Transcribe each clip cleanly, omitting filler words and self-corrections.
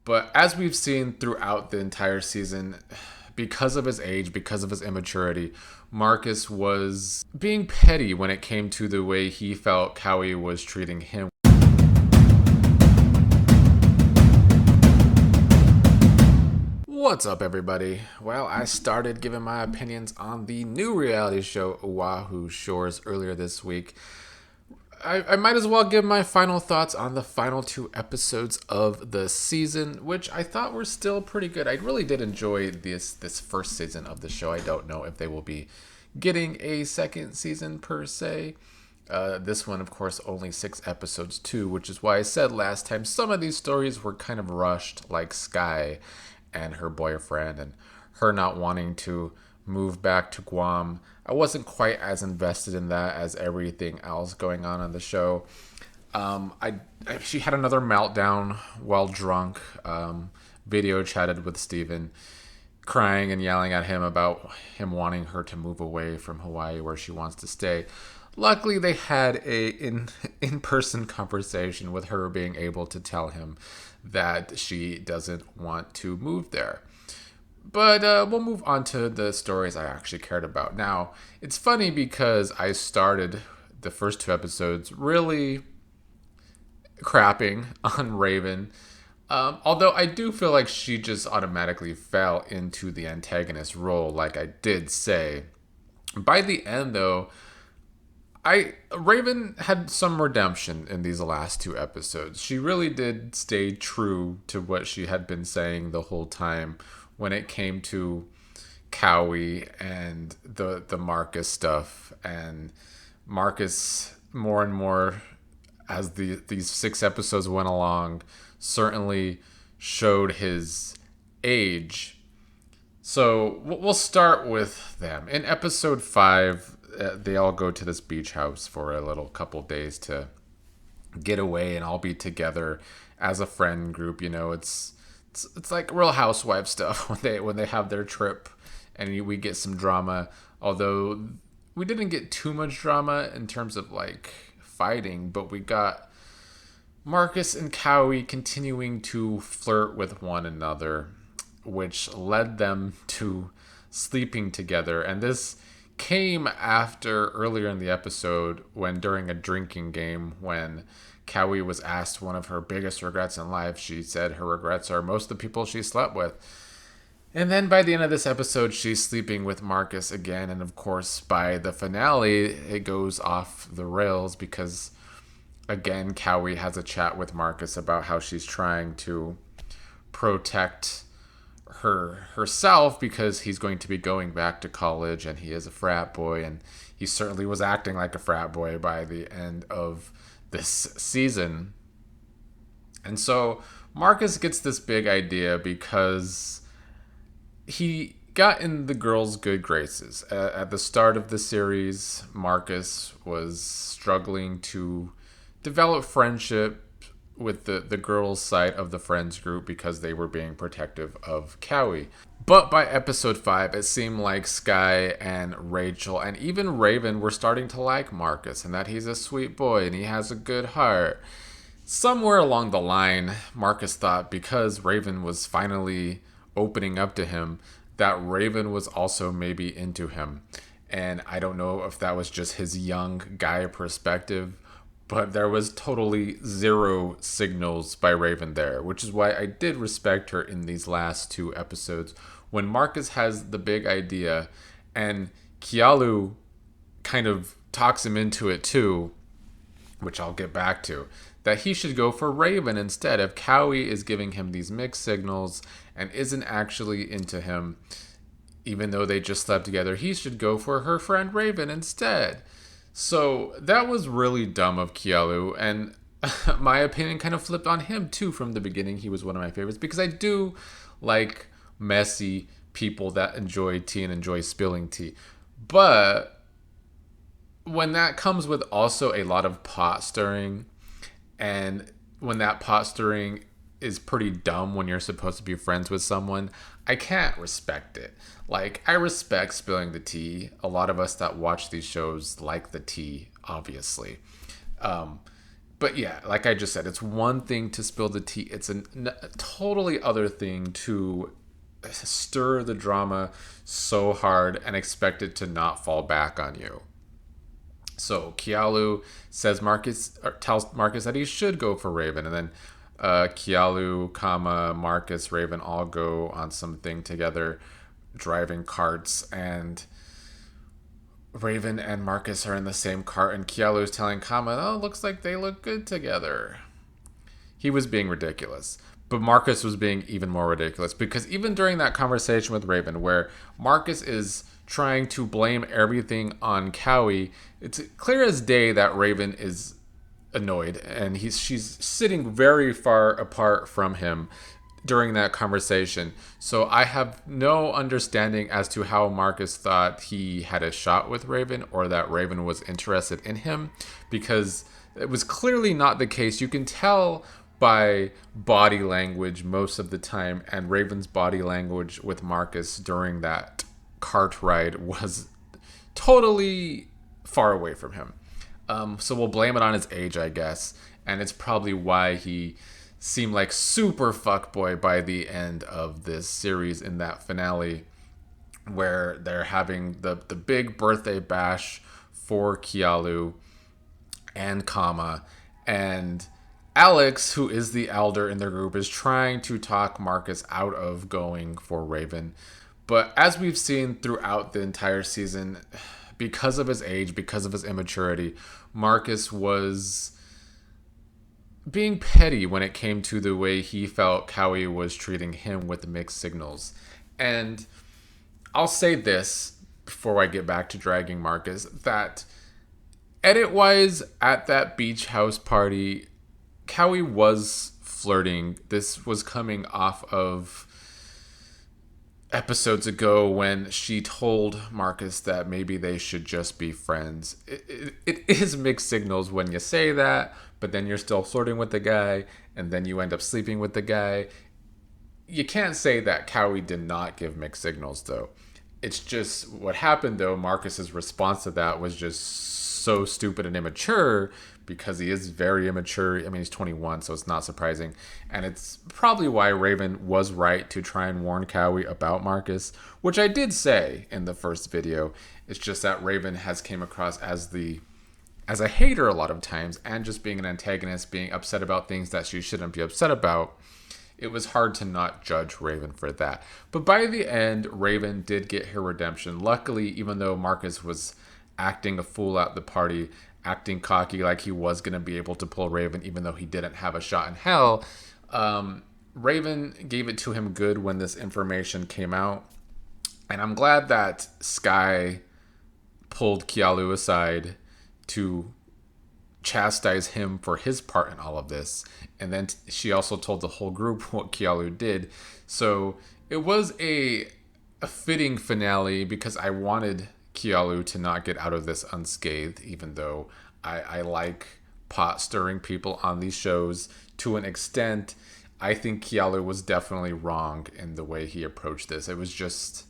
But as we've seen throughout the entire season, because of his age, because of his immaturity, Marcus was being petty when it came to the way he felt Kaui was treating him. What's up, everybody? Well, I started giving my opinions on the new reality show Oahu Shores earlier this week. I might as well give my final thoughts on the final 2 episodes of the season, which I thought were still pretty good. I really did enjoy this first season of the show. I don't know if they will be getting a second season per se. This one, of course, only 6 episodes too, which is why I said last time some of these stories were kind of rushed, like Sky and her boyfriend and her not wanting to move back to Guam. I wasn't quite as invested in that as everything else going on the show. She had another meltdown while drunk. Video chatted with Steven, crying and yelling at him about him wanting her to move away from Hawaii where she wants to stay. Luckily, they had a in-person conversation with her being able to tell him that she doesn't want to move there. But we'll move on to the stories I actually cared about. Now, it's funny because I started the first 2 episodes really crapping on Raven. Although I do feel like she just automatically fell into the antagonist role, like I did say. By the end, though, Raven had some redemption in these last 2 episodes. She really did stay true to what she had been saying the whole time when it came to Kaui and the Marcus stuff. And Marcus, more and more as these 6 episodes went along, certainly showed his age. So we'll start with them. In episode 5, they all go to this beach house for a little couple days to get away and all be together as a friend group. You know, it's like Real Housewife stuff when they have their trip, and we get some drama. Although we didn't get too much drama in terms of like fighting, but we got Marcus and Kaui continuing to flirt with one another, which led them to sleeping together. And this came after earlier in the episode when during a drinking game when Kaui was asked one of her biggest regrets in life. She said her regrets are most of the people she slept with. And then by the end of this episode, she's sleeping with Marcus again. And of course, by the finale, it goes off the rails because, again, Kaui has a chat with Marcus about how she's trying to protect herself because he's going to be going back to college and he is a frat boy. And he certainly was acting like a frat boy by the end of this season. And so Marcus gets this big idea because he got in the girls' good graces. At the start of the series, Marcus was struggling to develop friendship with the girls' side of the friends group because they were being protective of Kaui. But by episode 5, it seemed like Sky and Rachel and even Raven were starting to like Marcus and that he's a sweet boy and he has a good heart. Somewhere along the line, Marcus thought because Raven was finally opening up to him, that Raven was also maybe into him. And I don't know if that was just his young guy perspective, but there was totally zero signals by Raven there, which is why I did respect her in these last 2 episodes. When Marcus has the big idea and Keolu kind of talks him into it too, which I'll get back to, that he should go for Raven instead. If Kaui is giving him these mixed signals and isn't actually into him, even though they just slept together, he should go for her friend Raven instead. So that was really dumb of Keolu, and my opinion kind of flipped on him too from the beginning. He was one of my favorites because I do like messy people that enjoy tea and enjoy spilling tea. But when that comes with also a lot of pot stirring, and when that pot stirring is pretty dumb when you're supposed to be friends with someone, I can't respect it. Like, I respect spilling the tea. A lot of us that watch these shows like the tea, obviously. But yeah, like I just said, it's one thing to spill the tea. It's a totally other thing to stir the drama so hard and expect it to not fall back on you. So Keolu says Marcus or tells Marcus that he should go for Raven, and then Keolu, Marcus, Raven all go on something together, driving carts, and Raven and Marcus are in the same cart, and Keolu is telling Kama, "Oh, looks like they look good together." He was being ridiculous. But Marcus was being even more ridiculous because even during that conversation with Raven, where Marcus is trying to blame everything on Kaui, it's clear as day that Raven is annoyed and she's sitting very far apart from him during that conversation. So I have no understanding as to how Marcus thought he had a shot with Raven or that Raven was interested in him, because it was clearly not the case. You can tell by body language most of the time, and Raven's body language with Marcus during that cart ride was totally far away from him. So we'll blame it on his age, I guess, and it's probably why he seemed like super fuckboy by the end of this series in that finale, where they're having the big birthday bash for Keolu and Kama, and Alex, who is the elder in their group, is trying to talk Marcus out of going for Raven. But as we've seen throughout the entire season, because of his age, because of his immaturity, Marcus was being petty when it came to the way he felt Kaui was treating him with mixed signals. And I'll say this before I get back to dragging Marcus, that edit-wise, at that beach house party, Kaui was flirting. This was coming off of episodes ago when she told Marcus that maybe they should just be friends. It is mixed signals when you say that, but then you're still flirting with the guy, and then you end up sleeping with the guy. You can't say that Kaui did not give mixed signals, though. It's just what happened, though. Marcus's response to that was just so stupid and immature, because he is very immature. I mean, he's 21, so it's not surprising. And it's probably why Raven was right to try and warn Kaui about Marcus, which I did say in the first video. It's just that Raven has came across as a hater a lot of times, and just being an antagonist, being upset about things that she shouldn't be upset about. It was hard to not judge Raven for that. But by the end, Raven did get her redemption. Luckily, even though Marcus was acting a fool at the party, acting cocky like he was going to be able to pull Raven even though he didn't have a shot in hell, Raven gave it to him good when this information came out. And I'm glad that Sky pulled Keolu aside to chastise him for his part in all of this. And then she also told the whole group what Keolu did. So it was a fitting finale, because I wanted Keolu to not get out of this unscathed, even though I like pot stirring people on these shows to an extent. I think Keolu was definitely wrong in the way he approached this. It was just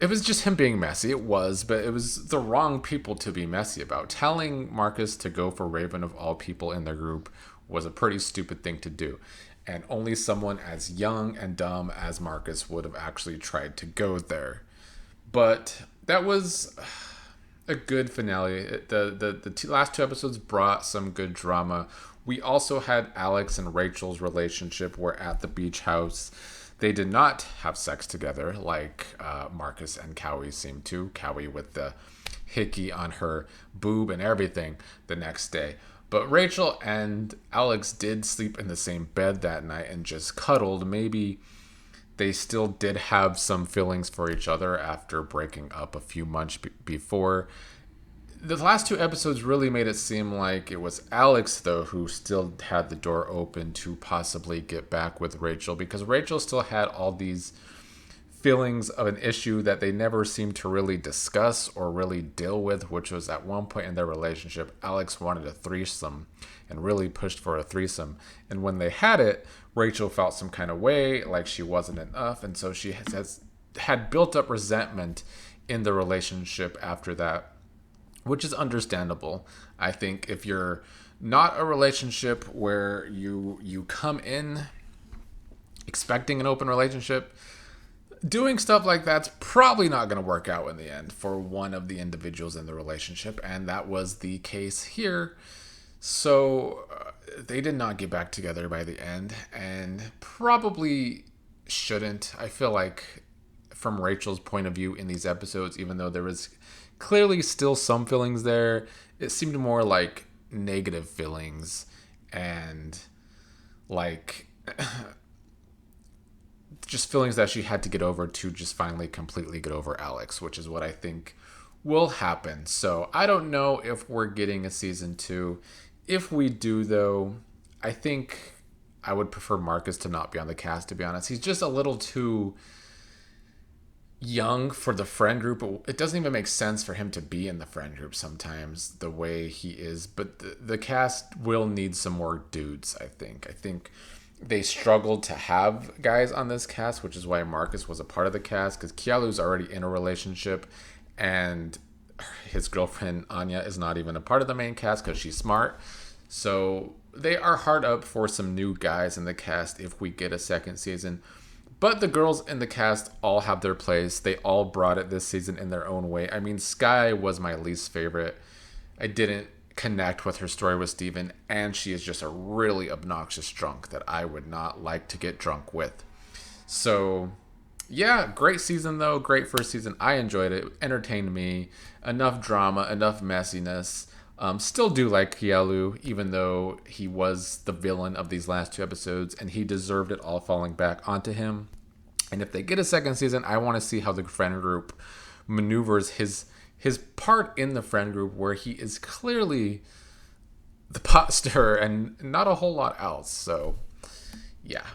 him being messy. It was, but it was the wrong people to be messy about. Telling Marcus to go for Raven of all people in their group was a pretty stupid thing to do. And only someone as young and dumb as Marcus would have actually tried to go there. But that was a good finale. The last two episodes brought some good drama. We also had Alex and Rachel's relationship, where at the beach house, they did not have sex together like Marcus and Kaui seemed to. Kaui with the hickey on her boob and everything the next day. But Rachel and Alex did sleep in the same bed that night and just cuddled. Maybe they still did have some feelings for each other after breaking up a few months before. The last two episodes really made it seem like it was Alex, though, who still had the door open to possibly get back with Rachel, because Rachel still had all these feelings of an issue that they never seemed to really discuss or really deal with, which was at one point in their relationship, Alex wanted a threesome and really pushed for a threesome. And when they had it, Rachel felt some kind of way, like she wasn't enough. And so she had built up resentment in the relationship after that. which is understandable. I think if you're not a relationship where you come in expecting an open relationship, doing stuff like that's probably not going to work out in the end for one of the individuals in the relationship, and that was the case here. So they did not get back together by the end, and probably shouldn't. I feel like from Rachel's point of view in these episodes, even though there was clearly still some feelings there, it seemed more like negative feelings and like just feelings that she had to get over to just finally completely get over Alex, which is what I think will happen. So I don't know if we're getting a season 2. If we do, though, I think I would prefer Marcus to not be on the cast, to be honest. He's just a little too young for the friend group. It doesn't even make sense for him to be in the friend group sometimes, the way he is. But the cast will need some more dudes, I think. I think they struggled to have guys on this cast, which is why Marcus was a part of the cast, because Kealu's already in a relationship, and his girlfriend Anya is not even a part of the main cast because she's smart. So they are hard up for some new guys in the cast if we get a second season. But the girls in the cast all have their place. They all brought it this season in their own way. I mean, Sky was my least favorite. I didn't connect with her story with Steven, and she is just a really obnoxious drunk that I would not like to get drunk with. So, yeah, great season though. Great first season. I enjoyed it. Entertained me. Enough drama, enough messiness. Still do like Keolu, even though he was the villain of these last 2 episodes, and he deserved it all falling back onto him. And if they get a second season, I want to see how the friend group maneuvers his part in the friend group, where he is clearly the pot stirrer and not a whole lot else. So, yeah.